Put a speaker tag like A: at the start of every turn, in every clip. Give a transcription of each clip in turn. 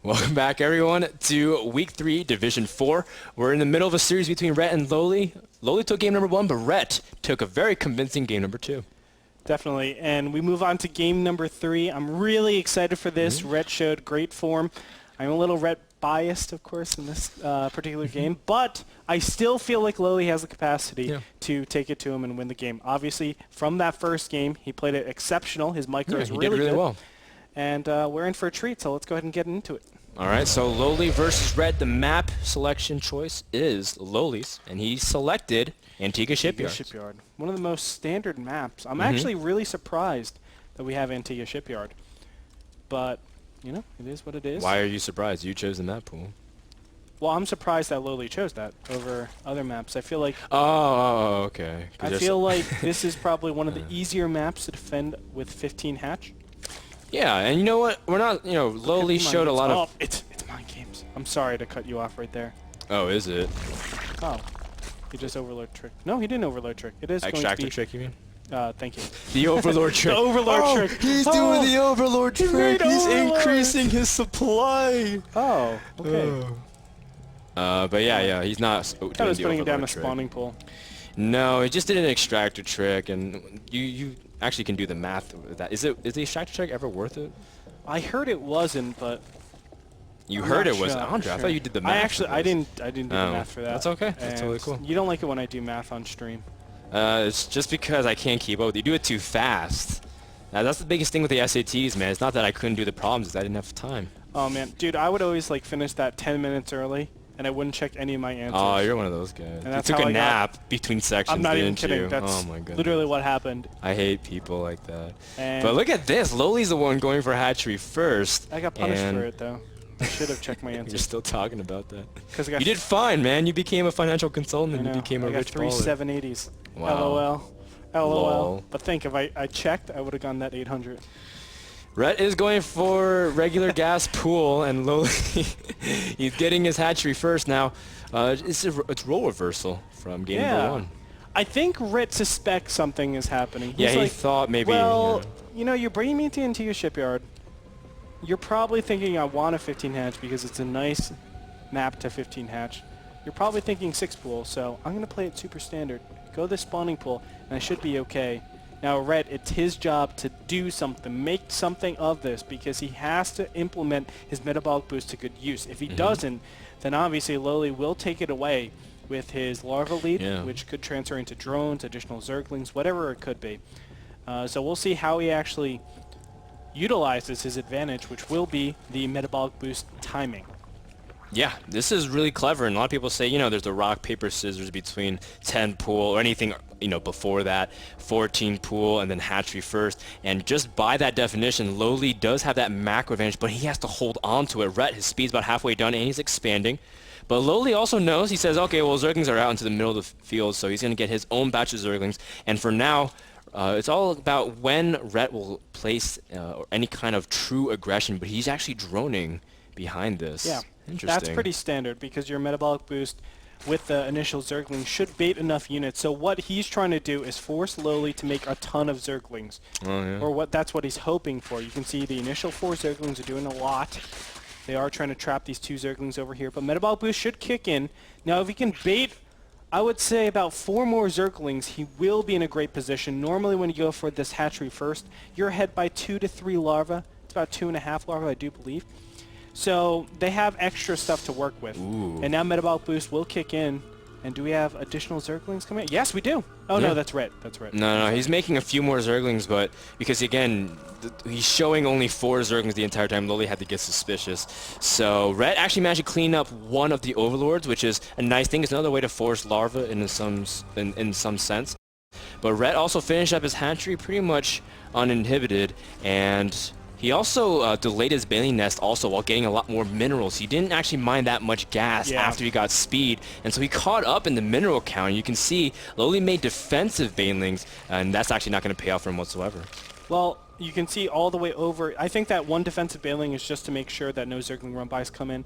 A: Welcome back, everyone, to Week 3, Division 4. We're in the middle of a series between Ret and LoWeLy. LoWeLy took game number 1, but Ret took a very convincing game number 2.
B: Definitely, and we move on to game number 3. I'm really excited for this. Ret showed great form. I'm a little Ret biased, of course, in this particular game, but I still feel like LoWeLy has the capacity to take it to him and win the game. Obviously, from that first game, he played it exceptional. His micro is really good.
A: Well.
B: And we're in for a treat, so let's go ahead and get into it.
A: All right, so LoWeLy versus Ret. The map selection choice is LoWeLy's, and he selected Antigua Shipyard.
B: One of the most standard maps. I'm actually really surprised that we have Antigua Shipyard. But, you know, it is what it is.
A: Why are you surprised? You chose the map pool.
B: Well, I'm surprised that LoWeLy chose that over other maps. I feel like...
A: Oh, okay.
B: I feel like this is probably one of the easier maps to defend with 15 hatch.
A: Yeah, and you know what? We're not, you know, LoWeLy showed a lot of...
B: Oh, it's mind games. I'm sorry to cut you off right there.
A: Oh, is it?
B: Oh. He just overload trick. No, he didn't overload trick. It is
A: Extractor
B: going to be...
A: trick, you mean?
B: Thank you.
A: The overlord trick.
B: The overlord trick.
A: He's doing the overlord trick. He's
B: overlord.
A: increasing his supply.
B: Oh, okay.
A: But yeah, he's not doing
B: I was
A: the
B: putting it down the
A: trick.
B: spawning pool.
A: No, he just did an extractor trick, and you actually can do the math with that. Is the extractor trick ever worth it?
B: I heard it wasn't, but
A: you
B: I'm
A: heard
B: not
A: it was
B: sure.
A: Andre. I thought you did the math.
B: I didn't do the math for that.
A: That's okay. That's totally cool.
B: You don't like it when I do math on stream.
A: It's just because I can't keep up with you. Do it too fast. Now, that's the biggest thing with the SATs, man. It's not that I couldn't do the problems, it's I didn't have time.
B: Oh man, dude, I would always like finish that 10 minutes early, and I wouldn't check any of my answers.
A: Oh, you're one of those guys.
B: And
A: You
B: that's
A: took
B: how
A: a
B: I
A: nap between sections,
B: I'm not even
A: didn't
B: kidding.
A: you?
B: That's
A: oh my goodness.
B: literally what happened.
A: I hate people like that.
B: And
A: But look at this. LoWeLy's the one going for hatchery first.
B: I got punished for it though. I should have checked my
A: You're
B: answers.
A: still talking about that.
B: You
A: did fine, man. You became a financial consultant and you became a
B: I got
A: rich
B: 3
A: baller.
B: 780s.
A: Wow.
B: LOL.
A: Lol.
B: But think, if I checked, I would have gotten that 800.
A: Ret is going for regular gas pool, and LoWeLy, he's getting his hatchery first now. It's role reversal from game number 1.
B: I think Ret suspects something is happening.
A: Yeah,
B: He's
A: he
B: like,
A: thought maybe...
B: well, you know, you're bringing me into your shipyard. You're probably thinking I want a 15 hatch because it's a nice map to 15 hatch. You're probably thinking 6 pool, so I'm going to play it super standard. Go this spawning pool, and I should be okay. Now, Ret, it's his job to do something, make something of this, because he has to implement his metabolic boost to good use. If he doesn't, then obviously LoWeLy will take it away with his larva lead, which could transfer into drones, additional zerglings, whatever it could be. So we'll see how he actually utilizes his advantage, which will be the metabolic boost timing.
A: Yeah, this is really clever, and a lot of people say, you know, there's the rock, paper, scissors between 10 pool or anything, you know, before that, 14 pool, and then hatchery first. And just by that definition, LoWeLy does have that macro advantage, but he has to hold on to it. Ret, his speed's about halfway done, and he's expanding. But LoWeLy also knows, he says, okay, well, zerglings are out into the middle of the field, so he's going to get his own batch of zerglings. And for now, it's all about when Ret will place any kind of true aggression, but he's actually droning behind this.
B: Yeah,
A: interesting.
B: That's pretty standard because your metabolic boost with the initial zergling should bait enough units. So what he's trying to do is force LoWeLy to make a ton of zerglings.
A: Oh, yeah.
B: Or that's what he's hoping for. You can see the initial 4 zerglings are doing a lot. They are trying to trap these 2 zerglings over here, but metabolic boost should kick in. Now if he can bait, I would say about 4 more zerglings, he will be in a great position. Normally when you go for this hatchery first, you're ahead by 2 to 3 larvae. It's about 2.5 larvae, I do believe. So they have extra stuff to work with.
A: Ooh.
B: And now metabolic boost will kick in. And do we have additional zerglings coming in? Yes, we do. Oh, no, that's Ret. That's Ret.
A: No, he's making a few more zerglings, but because, again, he's showing only 4 zerglings the entire time, LoWeLy had to get suspicious. So Ret actually managed to clean up one of the overlords, which is a nice thing. It's another way to force larva in some sense. But Ret also finished up his hatchery pretty much uninhibited, and he also delayed his baleen nest also while getting a lot more minerals. He didn't actually mine that much gas after he got speed, and so he caught up in the mineral count. You can see LoWeLy made defensive banelings, and that's actually not going to pay off for him whatsoever.
B: Well, you can see all the way over. I think that one defensive bailing is just to make sure that no zergling run-bys come in.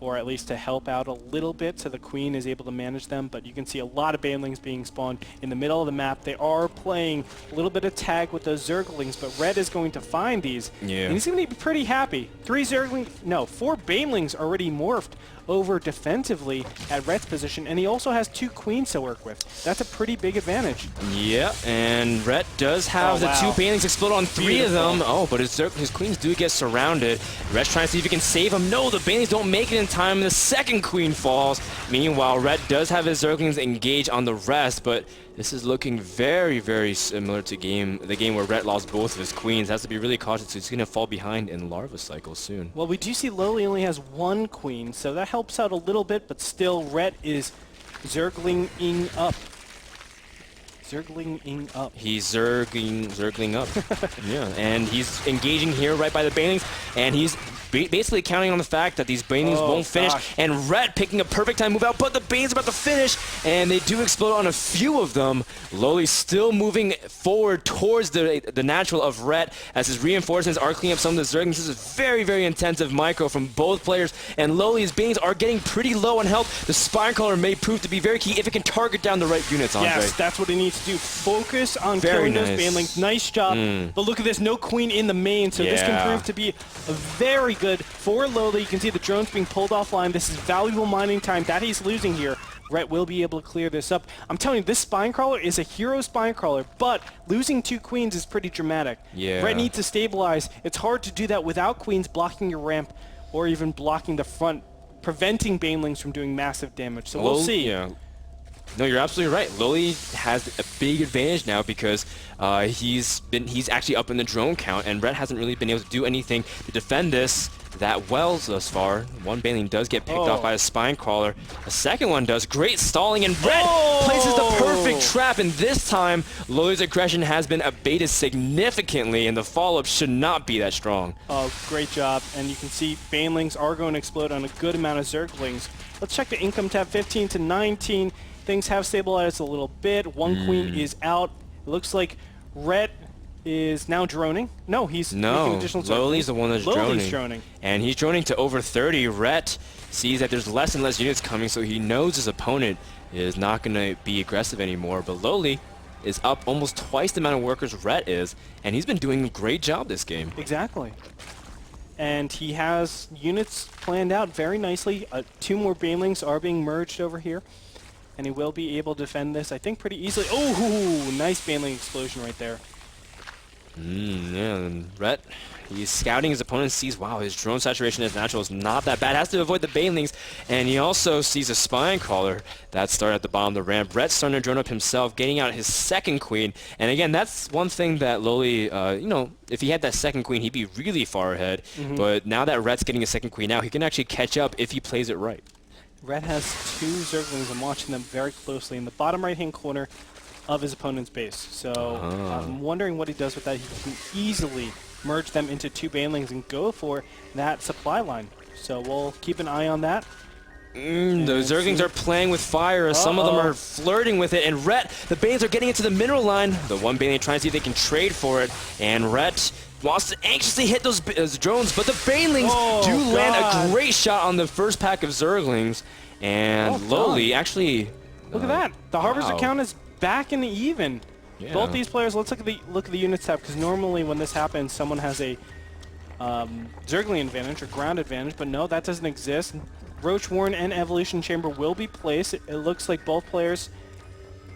B: or at least to help out a little bit so the queen is able to manage them. But you can see a lot of banelings being spawned in the middle of the map. They are playing a little bit of tag with those zerglings, but Red is going to find these.
A: Yeah.
B: And he's going to be pretty happy. 4 banelings already morphed over defensively at Red's position, and he also has 2 queens to work with. That's a pretty big advantage.
A: Yeah, and Ret does have the 2 banelings explode on 3 of them. Oh, but his queens do get surrounded. Ret's trying to see if he can save them. No, the banelings don't make it in time, and the second queen falls. Meanwhile, Ret does have his zerglings engage on the rest, but this is looking very, very similar to the game where Ret lost both of his queens. Has to be really cautious. He's going to fall behind in Larva Cycle soon.
B: Well, we do see LoWeLy only has 1 queen, so that helps out a little bit, but still Ret is zerglinging up. Zerglinging up.
A: He's zergling up. Yeah, and he's engaging here right by the banelings, and he's basically counting on the fact that these banelings won't finish, and Ret picking a perfect time move out, but the banelings are about to finish, and they do explode on a few of them. LoWeLy still moving forward towards the natural of Ret as his reinforcements are cleaning up some of the zerglings. This is very, very intensive micro from both players, and LoWeLy's banelings are getting pretty low on health. The Spinecrawler may prove to be very key if it can target down the right units, Andre.
B: Yes, that's what it needs to do. Focus on killing those banelings. Nice job. But look at this, no queen in the main, so this can prove to be a very good for LoWeLy. You can see the drones being pulled offline. This is valuable mining time that he's losing here. Ret will be able to clear this up. I'm telling you, this Spinecrawler is a hero Spinecrawler, but losing 2 queens is pretty dramatic.
A: Yeah.
B: Ret needs to stabilize. It's hard to do that without queens blocking your ramp or even blocking the front, preventing banelings from doing massive damage. So we'll see.
A: Yeah. No, you're absolutely right. LoWeLy has a big advantage now because he's actually up in the drone count, and Ret hasn't really been able to do anything to defend this that well thus far. 1 baneling does get picked off by a Spinecrawler. A second one does. Great stalling, and Ret places the perfect trap, and this time LoWeLy's aggression has been abated significantly, and the follow-up should not be that strong.
B: Oh, great job. And you can see banelings are going to explode on a good amount of zerglings. Let's check the income tab. 15 to 19. Things have stabilized a little bit. 1 queen is out. It looks like Ret is now droning. No, he's making additional
A: LoWeLy's the one that's
B: LoWeLy's droning.
A: And he's droning to over 30. Ret sees that there's less and less units coming, so he knows his opponent is not going to be aggressive anymore. But LoWeLy is up almost twice the amount of workers Ret is, and he's been doing a great job this game.
B: Exactly. And he has units planned out very nicely. 2 more banelings are being merged over here. And he will be able to defend this, I think, pretty easily. Oh, nice baneling explosion right there.
A: Yeah, and Ret, he's scouting his opponent, sees, wow, his drone saturation as natural is not that bad. Has to avoid the banelings, and he also sees a Spinecrawler that started at the bottom of the ramp. Ret's starting to drone up himself, getting out his second queen. And again, that's one thing that LoWeLy, you know, if he had that second queen, he'd be really far ahead. But now that Ret's getting a second queen out, he can actually catch up if he plays it right.
B: Ret has 2 zerglings. I'm watching them very closely in the bottom right-hand corner of his opponent's base. So I'm wondering what he does with that. He can easily merge them into 2 banelings and go for that supply line. So we'll keep an eye on that.
A: Those zerglings are playing with fire. Some of them are flirting with it. And Ret, the banelings are getting into the mineral line. The 1 baneling trying to see if they can trade for it. And Ret wants to anxiously hit those drones, but the banelings do land a great shot on the first pack of zerglings. And LoWeLy actually...
B: Look at that. The Harvester count is back in the even.
A: Yeah.
B: Both these players, let's look at the units tab, because normally when this happens, someone has a zergling advantage or ground advantage, but no, that doesn't exist. Roach Warren and Evolution Chamber will be placed. It looks like both players...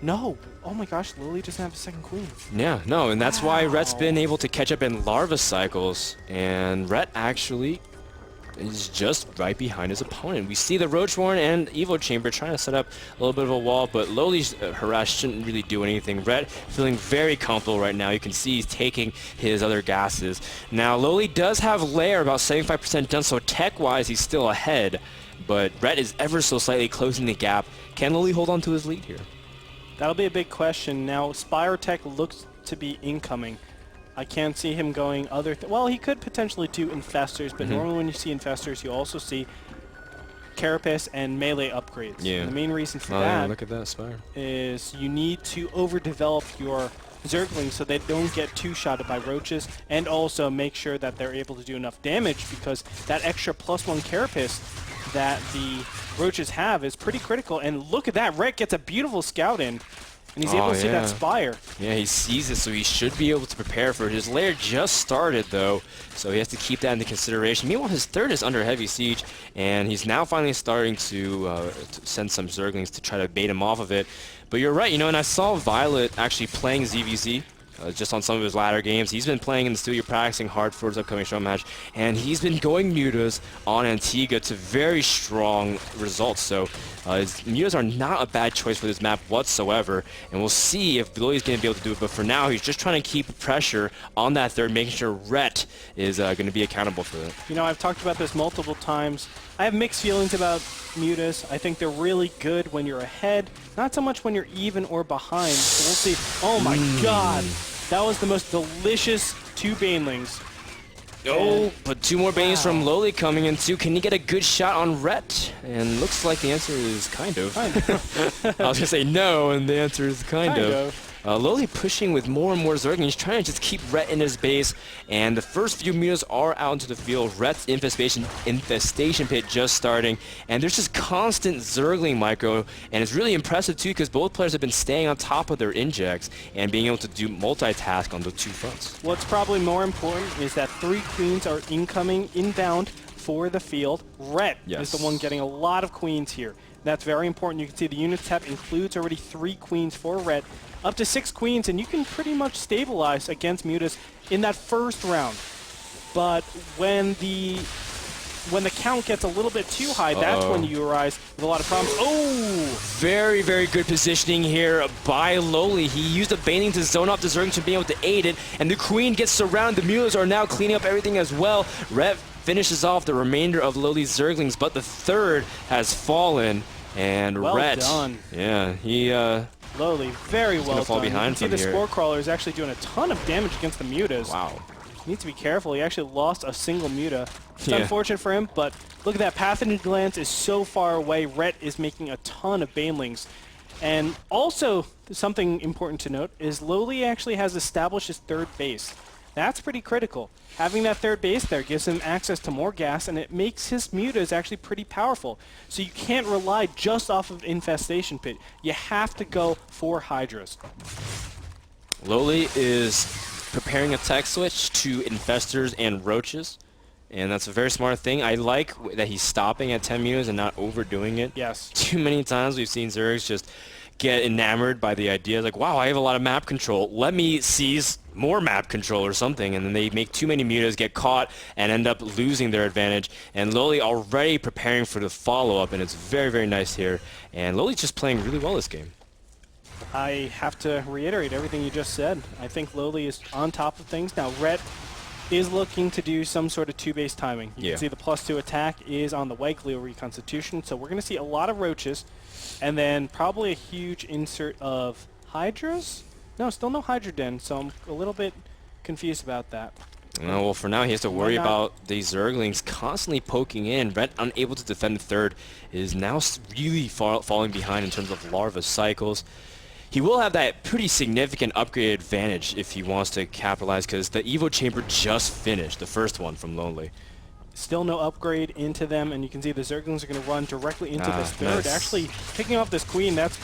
B: No. Oh my gosh, LoWeLy doesn't have a second queen.
A: Yeah, no, and that's why Ret's been able to catch up in Larva Cycles, and Ret actually is just right behind his opponent. We see the Roach Warren and Evo Chamber trying to set up a little bit of a wall, but LoWeLy's harass shouldn't really do anything. Ret feeling very comfortable right now. You can see he's taking his other gases. Now, LoWeLy does have Lair about 75% done, so tech-wise he's still ahead, but Ret is ever so slightly closing the gap. Can LoWeLy hold on to his lead here?
B: That'll be a big question. Now, Spire Tech looks to be incoming. I can't see him going other... well, he could potentially do Infestors, but normally when you see Infestors, you also see Carapace and melee upgrades.
A: Yeah.
B: And the main reason for that,
A: look at that Spire,
B: is you need to overdevelop your Zerglings so they don't get two-shotted by roaches, and also make sure that they're able to do enough damage, because that extra +1 Carapace that the Roaches have is pretty critical. And look at that, Ret gets a beautiful scout in, and he's able to see that Spire.
A: Yeah, he sees it, so he should be able to prepare for it. His lair just started, though, so he has to keep that into consideration. Meanwhile, his third is under heavy siege, and he's now finally starting to send some Zerglings to try to bait him off of it. But you're right, you know, and I saw Violet actually playing ZVZ. Just on some of his latter games. He's been playing in the studio, practicing hard for his upcoming show match, and he's been going mutas on Antigua to very strong results. So his mutas are not a bad choice for this map whatsoever, and we'll see if LoWeLy's going to be able to do it. But for now, he's just trying to keep pressure on that third, making sure Ret is going to be accountable for it.
B: You know, I've talked about this multiple times. I have mixed feelings about mutas. I think they're really good when you're ahead, not so much when you're even or behind. So we'll see. Oh my god! That was the most delicious 2 Banelings.
A: Oh, but 2 more Banelings from LoWeLy coming in too. Can he get a good shot on Ret? And looks like the answer is kind of. I was going to say no, and the answer is kind of. LoWeLy pushing with more and more Zerglings. He's trying to just keep Ret in his base, and the first few mutas are out into the field. Ret's infestation pit just starting, and there's just constant Zergling micro, and it's really impressive too because both players have been staying on top of their injects and being able to do multitask on the 2 fronts.
B: What's probably more important is that 3 queens are inbound for the field. Ret is the one getting a lot of queens here. That's very important. You can see the unit tab includes already 3 queens for Ret. Up to 6 queens, and you can pretty much stabilize against mutas in that first round. But when the count gets a little bit too high, that's when you arise with a lot of problems. Oh!
A: Very, very good positioning here by LoWeLy. He used a Baning to zone off the Zerglings to be able to aid it, and the Queen gets surrounded. The mutas are now cleaning up everything as well. Ret finishes off the remainder of LoWeLy's Zerglings, but the third has fallen, and Ret.
B: Well done.
A: Yeah, he...
B: LoWeLy, very well
A: fall
B: done.
A: behind
B: you can see the
A: here.
B: Spore Crawler is actually doing a ton of damage against the mutas.
A: Wow.
B: He needs to be careful. He actually lost a single muta. It's unfortunate for him, but look at that. Pathogen Glance is so far away. Ret is making a ton of Banelings. And also, something important to note is LoWeLy actually has established his third base. That's pretty critical. Having that third base there gives him access to more gas, and it makes his mutas actually pretty powerful. So you can't rely just off of Infestation Pit. You have to go for Hydras.
A: LoWeLy is preparing a tech switch to Infestors and Roaches, and that's a very smart thing. I like that he's stopping at 10 mutas and not overdoing it.
B: Yes. Too
A: many times we've seen Zergs just get enamored by the idea, like, wow, I have a lot of map control. Let me seize more map control or something, and then they make too many mutas, get caught, and end up losing their advantage. And LoWeLy already preparing for the follow-up, and it's very, very nice here. And LoWeLy's just playing really well this game.
B: I have to reiterate everything you just said. I think LoWeLy is on top of things. Now, Ret is looking to do some sort of 2-base timing. You can see the +2 attack is on the Weglio Reconstitution, so we're going to see a lot of Roaches, and then probably a huge insert of Hydras? No, still no Hydra Den, so I'm a little bit confused about that.
A: No, well, for now, he has to worry about these Zerglings constantly poking in. Ret, unable to defend the third, is now really falling behind in terms of larva cycles. He will have that pretty significant upgrade advantage if he wants to capitalize, because the Evo Chamber just finished, the first one from LoWeLy.
B: Still no upgrade into them, and you can see the Zerglings are going to run directly into this third. Actually, picking off this Queen, that's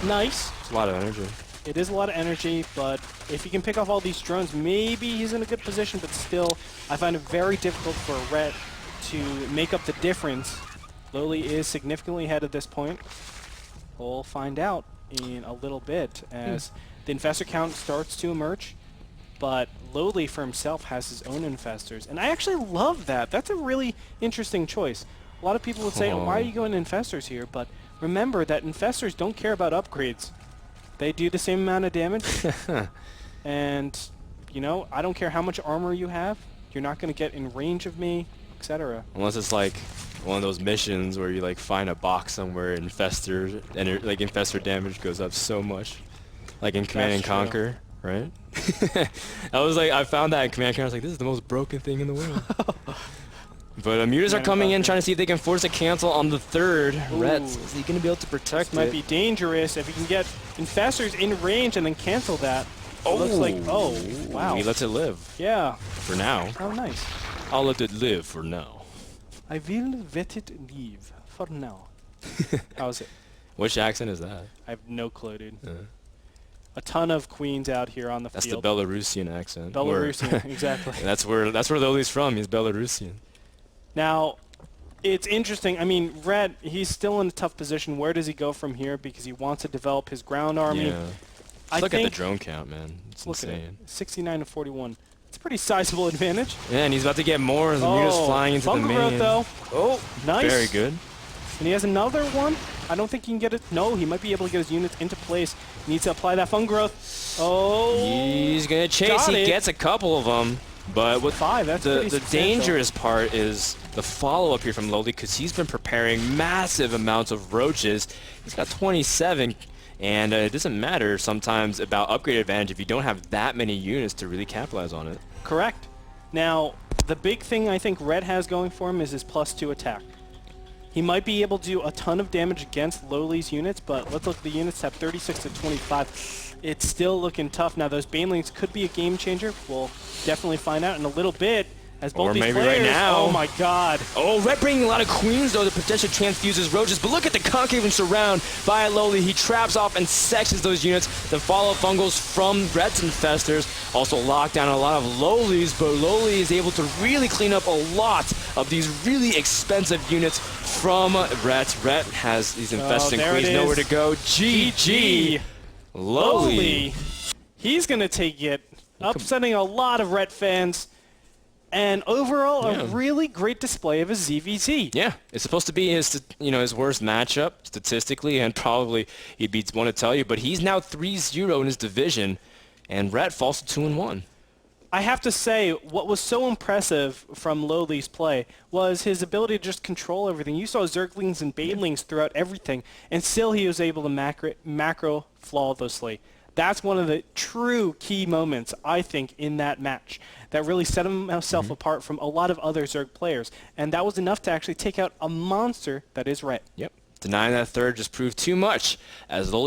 B: nice.
A: It's a lot of energy.
B: It is a lot of energy, but if he can pick off all these drones, maybe he's in a good position, but still, I find it very difficult for Ret to make up the difference. LoWeLy is significantly ahead at this point. We'll find out in a little bit as the Infestor count starts to emerge, but LoWeLy for himself has his own Infestors, and I actually love that. That's a really interesting choice. A lot of people would say, oh, why are you going Infestors here? But remember that Infestors don't care about upgrades. They do the same amount of damage, and, you know, I don't care how much armor you have, you're not going to get in range of me, etc.
A: Unless it's like one of those missions where you like find a box somewhere, Infestor, and like Infestor damage goes up so much, like in Command and Conquer, right? I was like, I found that in Command and Conquer. I was like, this is the most broken thing in the world. But mutas are coming in, trying to see if they can force a cancel on the third. Ret, is he going to be able to protect it?
B: Might be dangerous if he can get Infestors in range and then cancel that. Looks like, oh, wow.
A: He lets it live.
B: Yeah.
A: For now.
B: Oh, nice.
A: I'll let it live for now.
B: I will let it leave for now. How's it?
A: Which accent is that?
B: I have no clue, dude. A ton of queens out here on the
A: That's
B: field.
A: the Belarusian accent.
B: Belarusian, exactly.
A: That's where Lowely's from. He's Belarusian.
B: Now, it's interesting. I mean, Ret, he's still in a tough position. Where does he go from here? Because he wants to develop his ground army.
A: Yeah. Just look at the drone count, man. It's insane.
B: 69 to 41. It's a pretty sizable advantage.
A: Yeah, and he's about to get more of the units flying into the main.
B: Growth, though.
A: Oh,
B: nice.
A: Very good.
B: And he has another one. I don't think he can get it. No, he might be able to get his units into place. He needs to apply that fun growth. Oh,
A: he's going to chase. He gets a couple of them. But with
B: 5, that's
A: the dangerous part is the follow-up here from Lowely, because he's been preparing massive amounts of roaches. He's got 27. And it doesn't matter sometimes about upgrade advantage if you don't have that many units to really capitalize on it.
B: Correct. Now, the big thing I think Ret has going for him is his +2 attack. He might be able to do a ton of damage against Lowely's units, but let's look at the units have 36 to 25. It's still looking tough. Now, those Banelings could be a game changer. We'll definitely find out in a little bit. As both these
A: maybe
B: players,
A: right now.
B: Oh my god.
A: Oh, Ret bringing a lot of queens, though, to potentially transfuse his roaches. But look at the concave and surround by Lowely. He traps off and sections those units. The follow-up fungals from Ret's infestors also lock down a lot of Lowely's, but Lowely is able to really clean up a lot of these really expensive units from Ret. Ret has these infesting queens, nowhere to go. GG. Lowely.
B: He's going to take it, upsetting a lot of Ret fans. And overall, a really great display of his ZVZ.
A: Yeah, it's supposed to be his, his worst matchup statistically, and probably he'd be one to tell you. But he's now 3-0 in his division, and Ret falls to 2-1.
B: I have to say, what was so impressive from Lowely's play was his ability to just control everything. You saw Zerglings and Banelings throughout everything, and still he was able to macro flawlessly. That's one of the true key moments, I think, in that match that really set himself apart from a lot of other Zerg players. And that was enough to actually take out a monster that is Ret.
A: Yep. Denying that third just proved too much, as Lowely